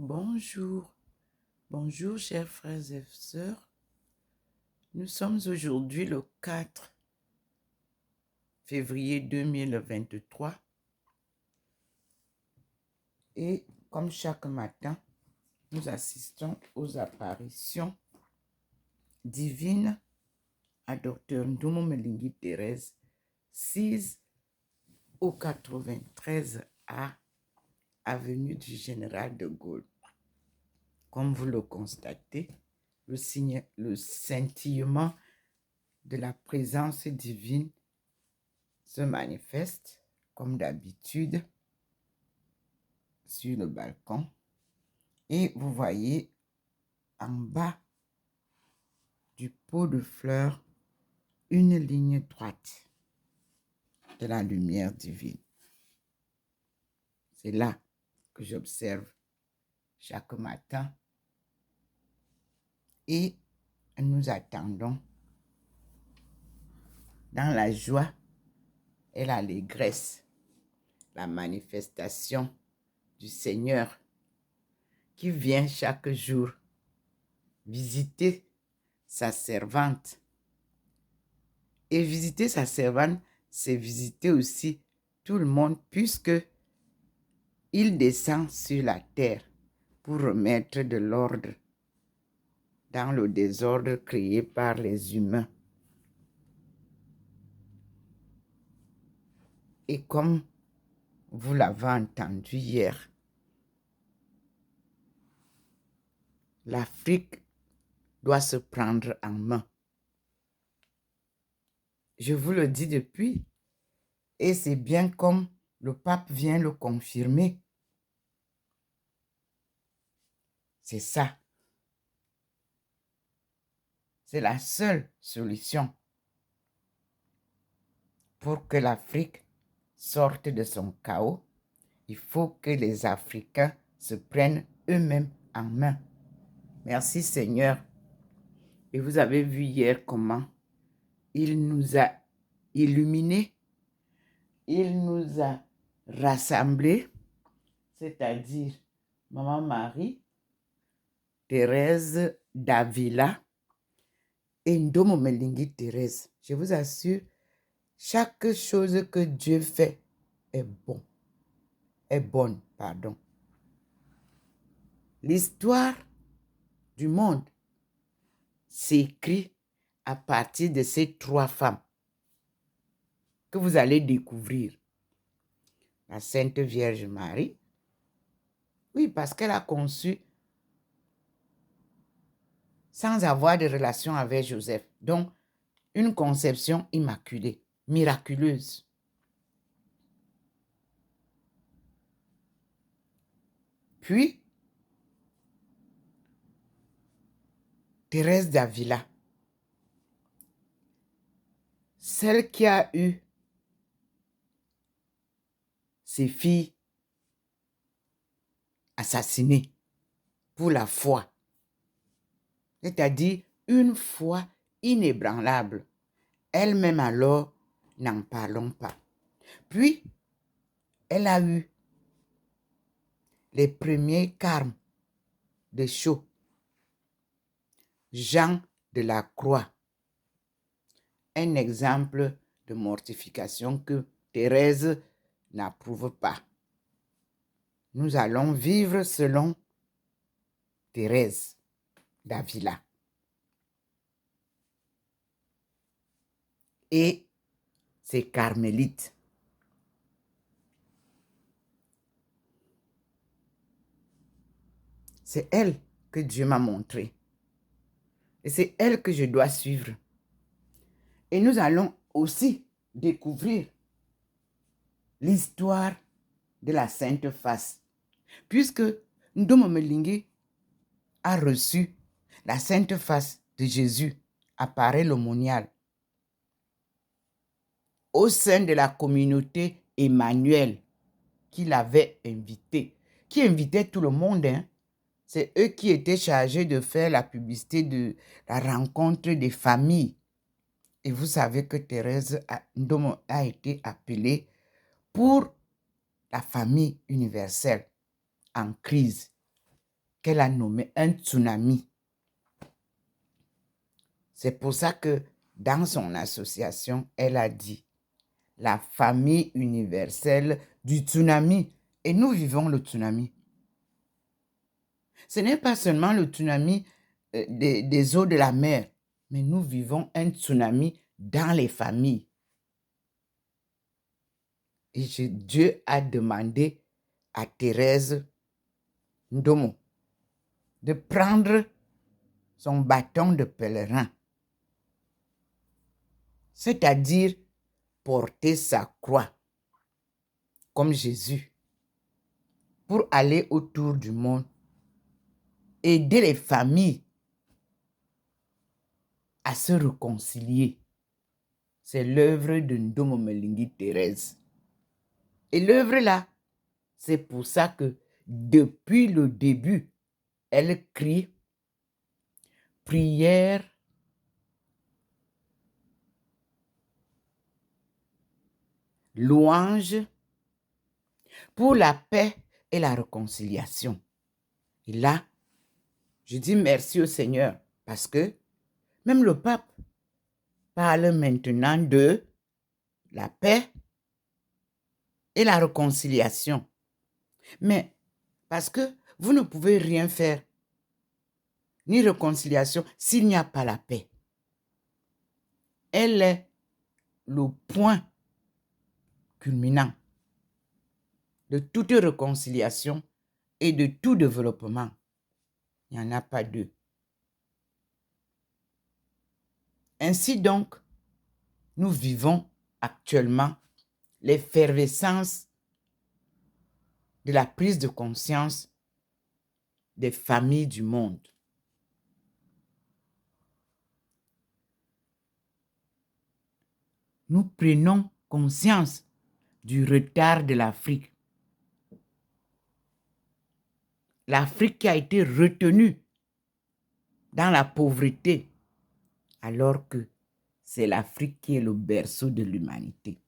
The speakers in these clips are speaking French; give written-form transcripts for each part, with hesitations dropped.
Bonjour, bonjour chers frères et sœurs. Nous sommes aujourd'hui le 4 février 2023 et comme chaque matin, nous assistons aux apparitions divines à Dr Ndumo Mlingui Thérèse, 6 au 93A, avenue du Général de Gaulle. Comme vous le constatez, le scintillement de la présence divine se manifeste, comme d'habitude, sur le balcon. Et vous voyez en bas du pot de fleurs une ligne droite de la lumière divine. C'est là que j'observe chaque matin et nous attendons dans la joie et l'allégresse la manifestation du Seigneur qui vient chaque jour visiter sa servante. Et visiter sa servante, c'est visiter aussi tout le monde puisque il descend sur la terre pour remettre de l'ordre dans le désordre créé par les humains. Et comme vous l'avez entendu hier, l'Afrique doit se prendre en main. Je vous le dis depuis, et c'est bien comme le pape vient le confirmer. C'est ça. C'est la seule solution pour que l'Afrique sorte de son chaos. Il faut que les Africains se prennent eux-mêmes en main. Merci Seigneur. Et vous avez vu hier comment il nous a illuminés, il nous a rassemblés, c'est-à-dire Maman Marie, Thérèse d'Avila et Ndumo Mlingui Thérèse. Je vous assure, chaque chose que Dieu fait est bonne. L'histoire du monde s'écrit à partir de ces trois femmes que vous allez découvrir. La Sainte Vierge Marie, oui, parce qu'elle a conçu sans avoir de relation avec Joseph. Donc, une conception immaculée, miraculeuse. Puis, Thérèse d'Avila, celle qui a eu ses filles assassinées pour la foi, c'est-à-dire une foi inébranlable. Elle-même alors, n'en parlons pas. Puis, elle a eu les premiers carmes de Chaux, Jean de la Croix, un exemple de mortification que Thérèse n'approuve pas. Nous allons vivre selon Thérèse d'Avila. Et ses carmélites. C'est elle que Dieu m'a montré. Et c'est elle que je dois suivre. Et nous allons aussi découvrir l'histoire de la Sainte Face. Puisque Ndumo Mlingui a reçu la Sainte Face de Jésus, apparaît l'aumônial, au sein de la communauté Emmanuel qu'il avait invité, qui invitait tout le monde. C'est eux qui étaient chargés de faire la publicité de la rencontre des familles. Et vous savez que Thérèse Ndumo a été appelée pour la famille universelle en crise. qu'elle a nommé un tsunami. C'est pour ça que dans son association, elle a dit la famille universelle du tsunami. Et nous vivons le tsunami. Ce n'est pas seulement le tsunami des eaux de la mer, mais nous vivons un tsunami dans les familles. Et Dieu a demandé à Thérèse Ndomo de prendre son bâton de pèlerin, c'est-à-dire porter sa croix comme Jésus pour aller autour du monde, aider les familles à se réconcilier. C'est l'œuvre de Ndomo Melingi Thérèse. Et l'œuvre là, c'est pour ça que depuis le début, elle crie prière, louange pour la paix et la réconciliation. Et là, je dis merci au Seigneur parce que même le pape parle maintenant de la paix et la réconciliation. Mais parce que vous ne pouvez rien faire, ni réconciliation, s'il n'y a pas la paix. Elle est le point culminant de toute réconciliation et de tout développement. Il n'y en a pas deux. Ainsi donc, nous vivons actuellement l'effervescence de la prise de conscience des familles du monde. Nous prenons conscience du retard de l'Afrique. L'Afrique qui a été retenue dans la pauvreté, alors que c'est l'Afrique qui est le berceau de l'humanité.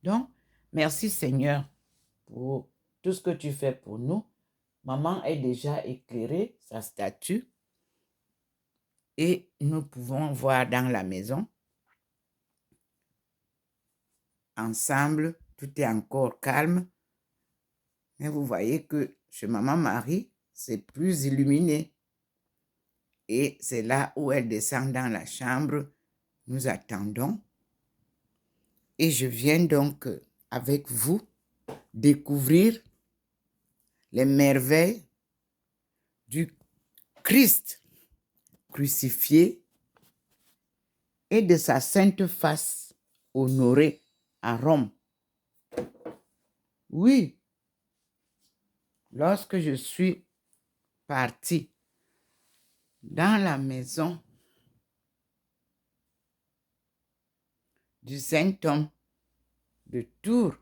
Donc, merci Seigneur pour tout ce que tu fais pour nous. Maman est déjà éclairée, sa statue, et nous pouvons voir dans la maison. Ensemble, tout est encore calme. Mais vous voyez que chez Maman Marie, c'est plus illuminé. Et c'est là où elle descend dans la chambre. Nous attendons. Et je viens donc avec vous découvrir les merveilles du Christ crucifié et de sa sainte face honorée à Rome. Oui, lorsque je suis partie dans la maison du Saint-Homme de Tours,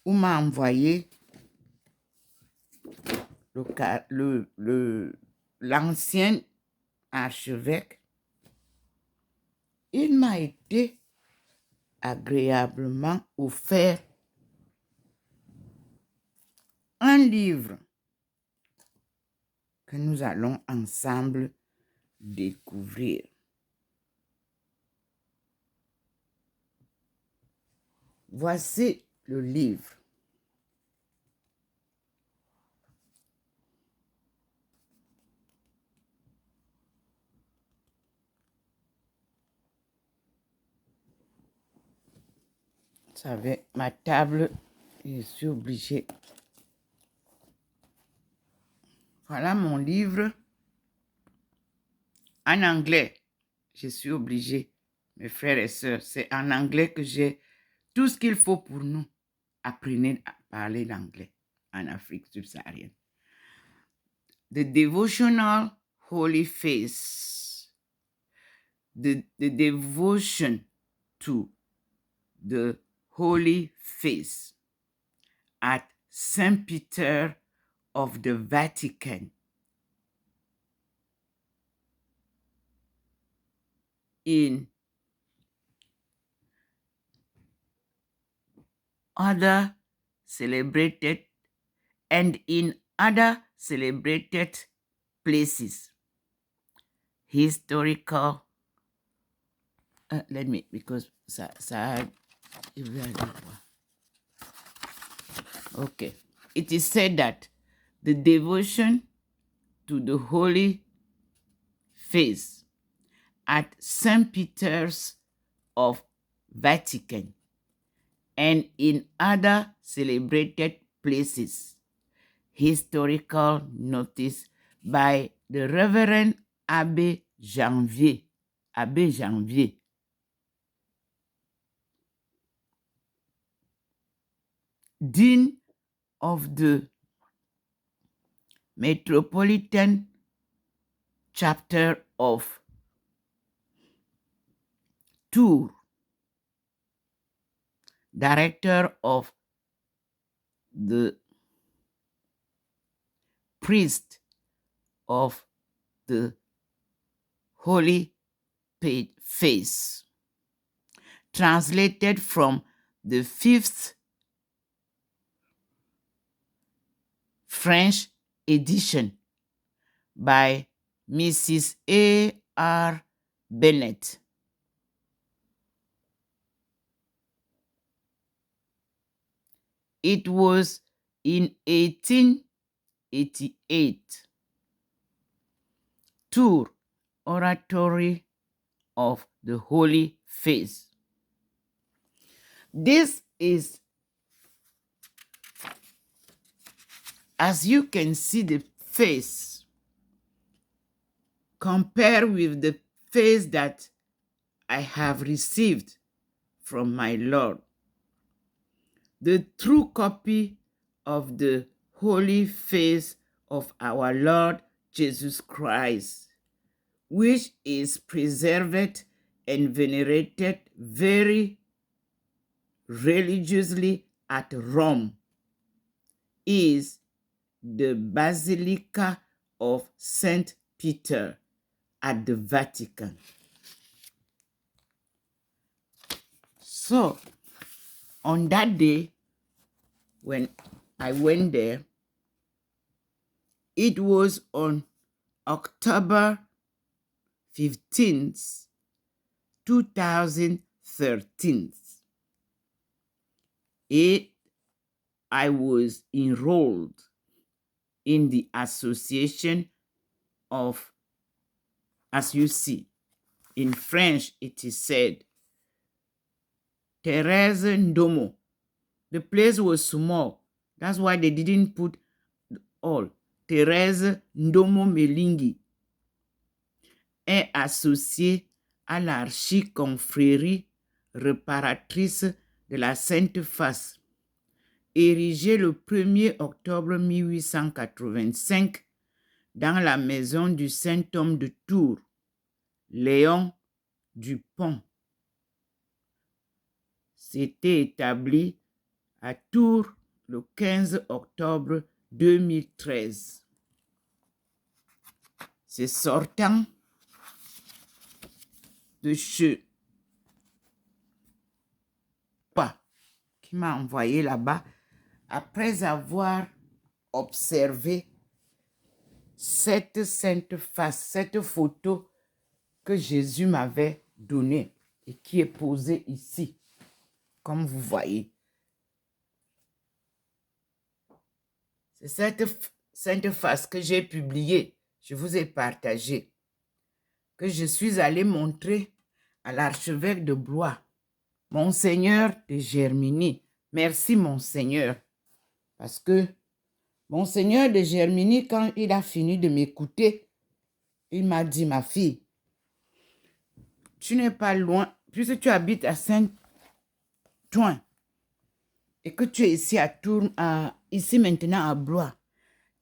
où m'a envoyé l'ancien archevêque, il m'a été agréablement offert un livre que nous allons ensemble découvrir. Voici le livre. Vous savez, ma table, je suis obligée. Voilà mon livre en anglais. Je suis obligée, mes frères et sœurs, c'est en anglais que j'ai tout ce qu'il faut pour nous. Apprenez à parler l'anglais en Afrique subsaharienne. The Devotional Holy Face. The devotion to the Holy Face at St. Peter of the Vatican in other celebrated and in other celebrated places. Historical, let me, because okay. It is said that the devotion to the Holy Face at St. Peter's of Vatican and in other celebrated places. Historical notice by the Reverend Abbé Janvier, Dean of the Metropolitan Chapter of Tours, Director of the Priest of the Holy Face, translated from the 5th French edition by Mrs. A.R. Bennett. It was in 1888. Tours Oratory of the Holy Face. This is, as you can see, the face compared with the face that I have received from my Lord. The true copy of the Holy Face of our Lord Jesus Christ, which is preserved and venerated very religiously at Rome, is the Basilica of St. Peter at the Vatican. So, on that day, when I went there, it was on October 15th, 2013. I was enrolled in the association of, as you see, in French it is said, Thérèse Ndomo. The place was small. That's why they didn't put all. Thérèse Ndomo Melingi est associée à l'archiconfrérie réparatrice de la Sainte Face, érigée le 1er octobre 1885 dans la maison du Saint-Homme de Tours, Léon Dupont. C'était établi à Tours le 15 octobre 2013. C'est sortant de chez Papa qui m'a envoyé là-bas après avoir observé cette sainte face, cette photo que Jésus m'avait donnée et qui est posée ici, comme vous voyez. C'est cette sainte face que j'ai publiée, je vous ai partagé, que je suis allé montrer à l'archevêque de Blois, Monseigneur de Germigny. Merci, Monseigneur, parce que Monseigneur de Germigny, quand il a fini de m'écouter, il m'a dit, ma fille, tu n'es pas loin, puisque tu habites à Saint-Ouen et que tu es ici à Tours, ici maintenant à Blois,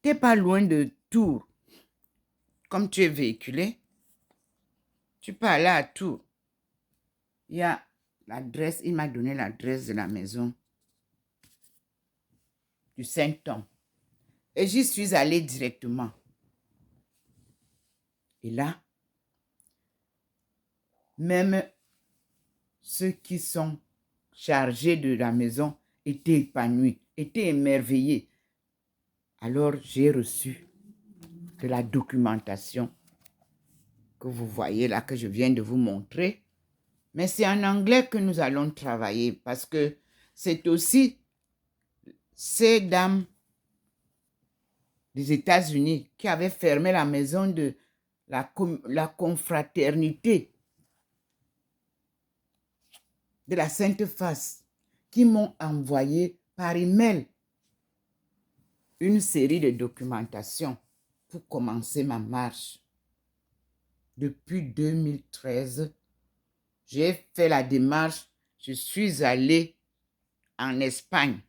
tu n'es pas loin de Tours. Comme tu es véhiculé, tu peux aller à Tours. Il y a l'adresse, il m'a donné l'adresse de la maison du Saint-Homme. Et j'y suis allée directement. Et là, même ceux qui sont chargés de la maison étaient épanouis, étaient émerveillés Alors, j'ai reçu de la documentation que vous voyez là, que je viens de vous montrer. Mais c'est en anglais que nous allons travailler parce que c'est aussi ces dames des États-Unis qui avaient fermé la maison de la confraternité de la Sainte Face qui m'ont envoyé par email une série de documentations pour commencer ma marche. Depuis 2013, j'ai fait la démarche, je suis allée en Espagne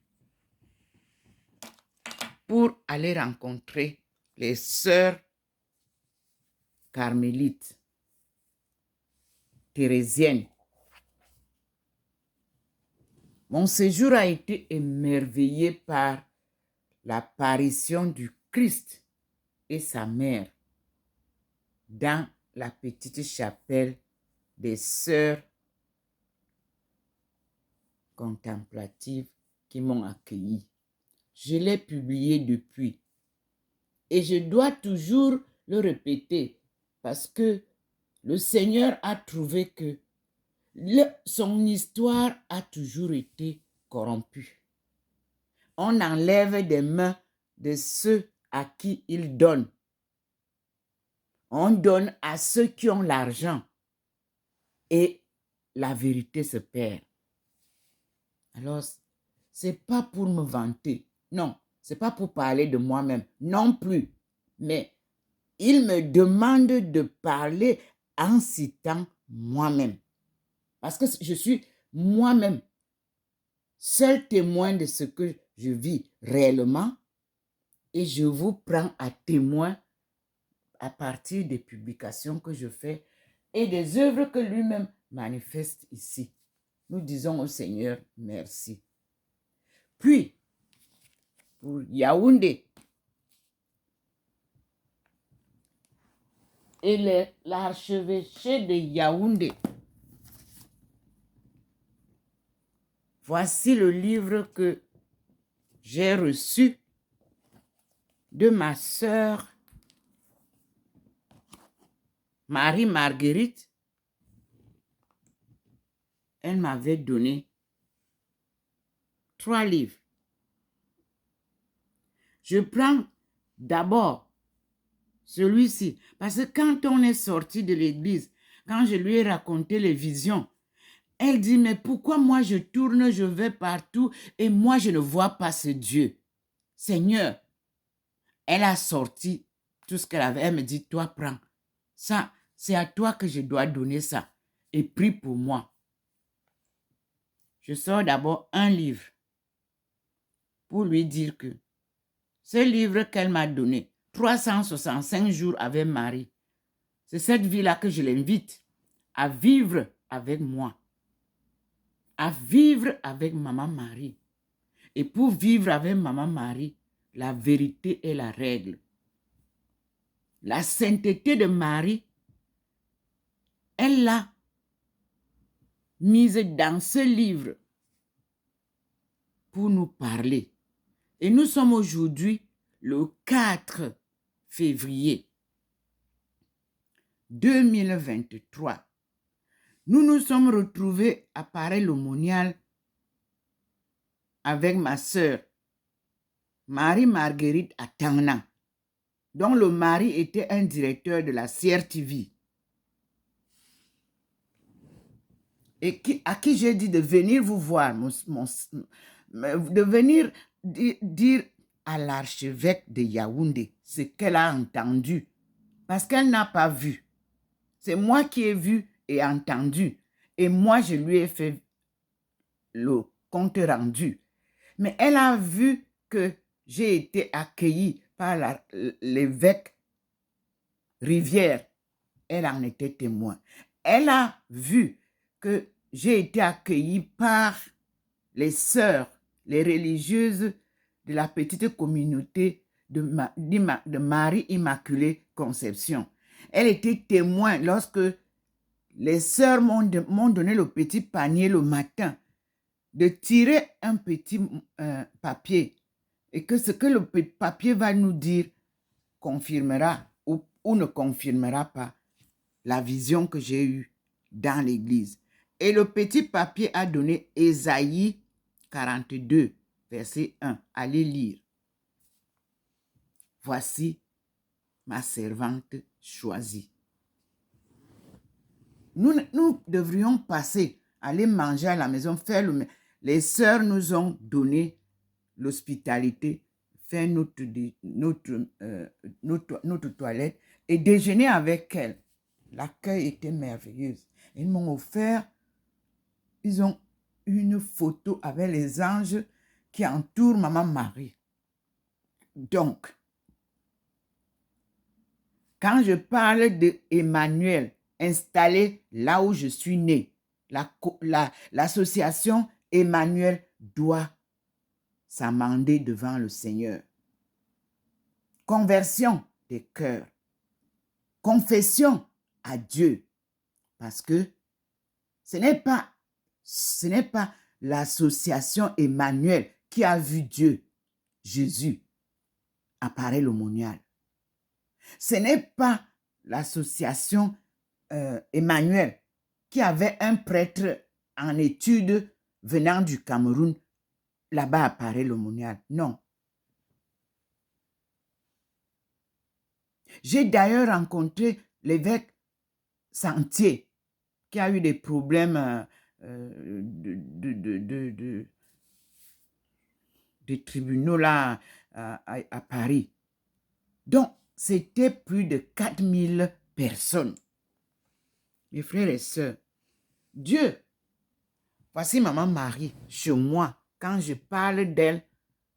pour aller rencontrer les sœurs carmélites, thérésiennes. Mon séjour a été émerveillé par l'apparition du Christ et sa mère dans la petite chapelle des sœurs contemplatives qui m'ont accueilli. Je l'ai publié depuis et je dois toujours le répéter parce que le Seigneur a trouvé que son histoire a toujours été corrompue. On enlève des mains de ceux à qui il donne. On donne à ceux qui ont l'argent et la vérité se perd. Alors, ce n'est pas pour me vanter. Non, ce n'est pas pour parler de moi-même. Non plus. Mais il me demande de parler en citant moi-même. Parce que je suis moi-même seul témoin de ce que je vis réellement et je vous prends à témoin à partir des publications que je fais et des œuvres que lui-même manifeste ici. Nous disons au Seigneur merci. Puis, pour Yaoundé et l'archevêché de Yaoundé, voici le livre que j'ai reçu de ma sœur Marie-Marguerite. Elle m'avait donné 3 livres. Je prends d'abord celui-ci, parce que quand on est sorti de l'église, quand je lui ai raconté les visions, elle dit, mais pourquoi moi je tourne, je vais partout et moi je ne vois pas ce Dieu? Seigneur, elle a sorti tout ce qu'elle avait. Elle me dit, toi prends. Ça, c'est à toi que je dois donner ça. Et prie pour moi. Je sors d'abord un livre pour lui dire que ce livre qu'elle m'a donné, 365 jours avec Marie, c'est cette vie-là que je l'invite à vivre avec moi, à vivre avec Maman Marie. Et pour vivre avec Maman Marie, la vérité est la règle. La sainteté de Marie, elle l'a mise dans ce livre pour nous parler. Et nous sommes aujourd'hui le 4 février 2023. Nous nous sommes retrouvés à Paray-le-Monial avec ma sœur Marie-Marguerite à Tangna, dont le mari était un directeur de la CRTV. Et à qui j'ai dit de venir vous voir, de venir dire à l'archevêque de Yaoundé ce qu'elle a entendu, parce qu'elle n'a pas vu. C'est moi qui ai vu et entendu, et moi je lui ai fait le compte rendu. Mais elle a vu que j'ai été accueillie par l'évêque Rivière. Elle en était témoin. Elle a vu que j'ai été accueillie par les sœurs, les religieuses de la petite communauté de Marie Immaculée Conception. Elle était témoin lorsque les sœurs m'ont donné le petit panier le matin, de tirer un petit papier et que ce que le papier va nous dire confirmera ou ne confirmera pas la vision que j'ai eue dans l'église. Et le petit papier a donné Ésaïe 42, verset 1. Allez lire. Voici ma servante choisie. Nous devrions passer, aller manger à la maison, faire les sœurs nous ont donné l'hospitalité, faire notre toilette et déjeuner avec elles. L'accueil était merveilleux. Ils m'ont offert, ils ont une photo avec les anges qui entourent Maman Marie. Donc, quand je parle d'Emmanuel, installé là où je suis né, l'association Emmanuel doit s'amender devant le Seigneur. Conversion des cœurs. Confession à Dieu. Parce que ce n'est pas l'association Emmanuel qui a vu Dieu, Jésus, apparaître l'aumônial. Ce n'est pas l'association Emmanuel qui avait un prêtre en études venant du Cameroun, là-bas apparaît l'aumônial. Non. J'ai d'ailleurs rencontré l'évêque Sentier qui a eu des problèmes des tribunaux là à Paris. Donc, c'était plus de 4000 personnes. Mes frères et sœurs, Dieu, voici Maman Marie chez moi. Quand je parle d'elle,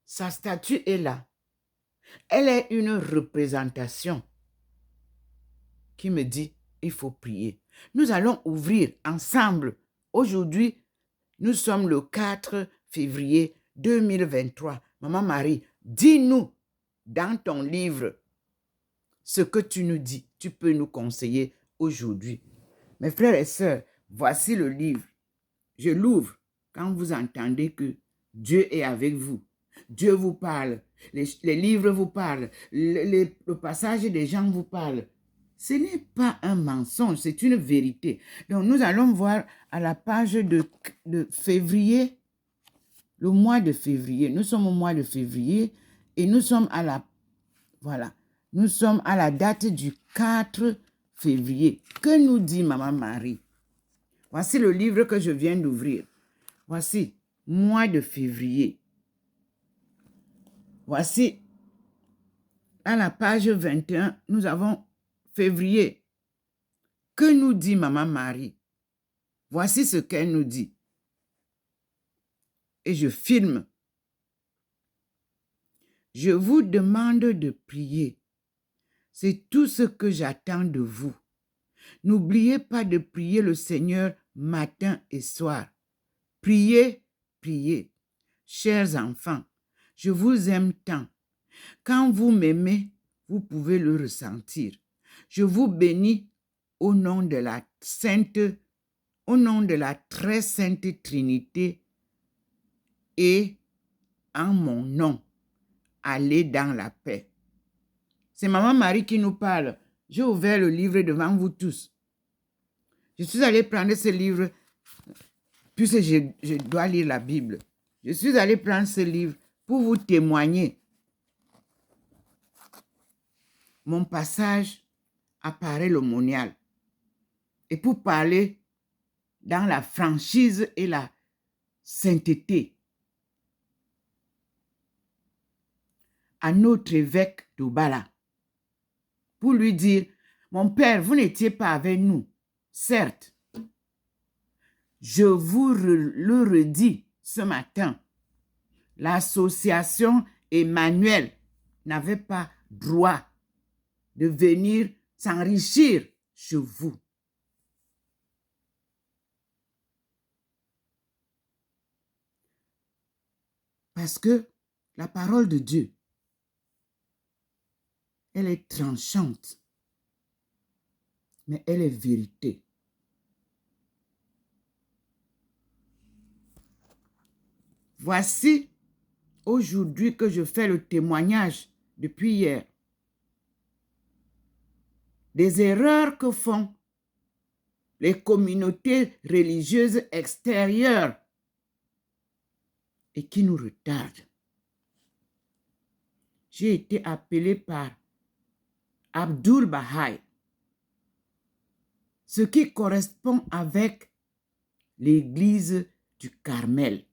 sa statue est là. Elle est une représentation qui me dit, il faut prier. Nous allons ouvrir ensemble. Aujourd'hui, nous sommes le 4 février 2023. Maman Marie, dis-nous dans ton livre ce que tu nous dis. Tu peux nous conseiller aujourd'hui. Mes frères et sœurs, voici le livre. Je l'ouvre quand vous entendez que Dieu est avec vous. Dieu vous parle. Les livres vous parlent. Le passage des gens vous parlent. Ce n'est pas un mensonge, c'est une vérité. Donc, nous allons voir à la page de février, le mois de février. Nous sommes au mois de février et nous sommes à nous sommes à la date du 4 février. Que nous dit Maman Marie? Voici le livre que je viens d'ouvrir. Voici, mois de février. Voici, à la page 21, nous avons février. Que nous dit Maman Marie? Voici ce qu'elle nous dit. Et je filme. Je vous demande de prier. C'est tout ce que j'attends de vous. N'oubliez pas de prier le Seigneur matin et soir. Priez, priez. Chers enfants, je vous aime tant. Quand vous m'aimez, vous pouvez le ressentir. Je vous bénis au nom de la très sainte Trinité et en mon nom. Allez dans la paix. C'est Maman Marie qui nous parle. J'ai ouvert le livre devant vous tous. Je suis allée prendre ce livre puisque je dois lire la Bible. Je suis allée prendre ce livre pour vous témoigner. Mon passage apparaît l'aumônial. Et pour parler dans la franchise et la sainteté à notre évêque d'Obala. Pour lui dire, mon père, vous n'étiez pas avec nous, certes. Je vous le redis ce matin. L'association Emmanuel n'avait pas droit de venir s'enrichir chez vous. Parce que la parole de Dieu, elle est tranchante, mais elle est vérité. Voici aujourd'hui que je fais le témoignage depuis hier des erreurs que font les communautés religieuses extérieures et qui nous retardent. J'ai été appelé par Abdul Baha'i, ce qui correspond avec l'église du Carmel.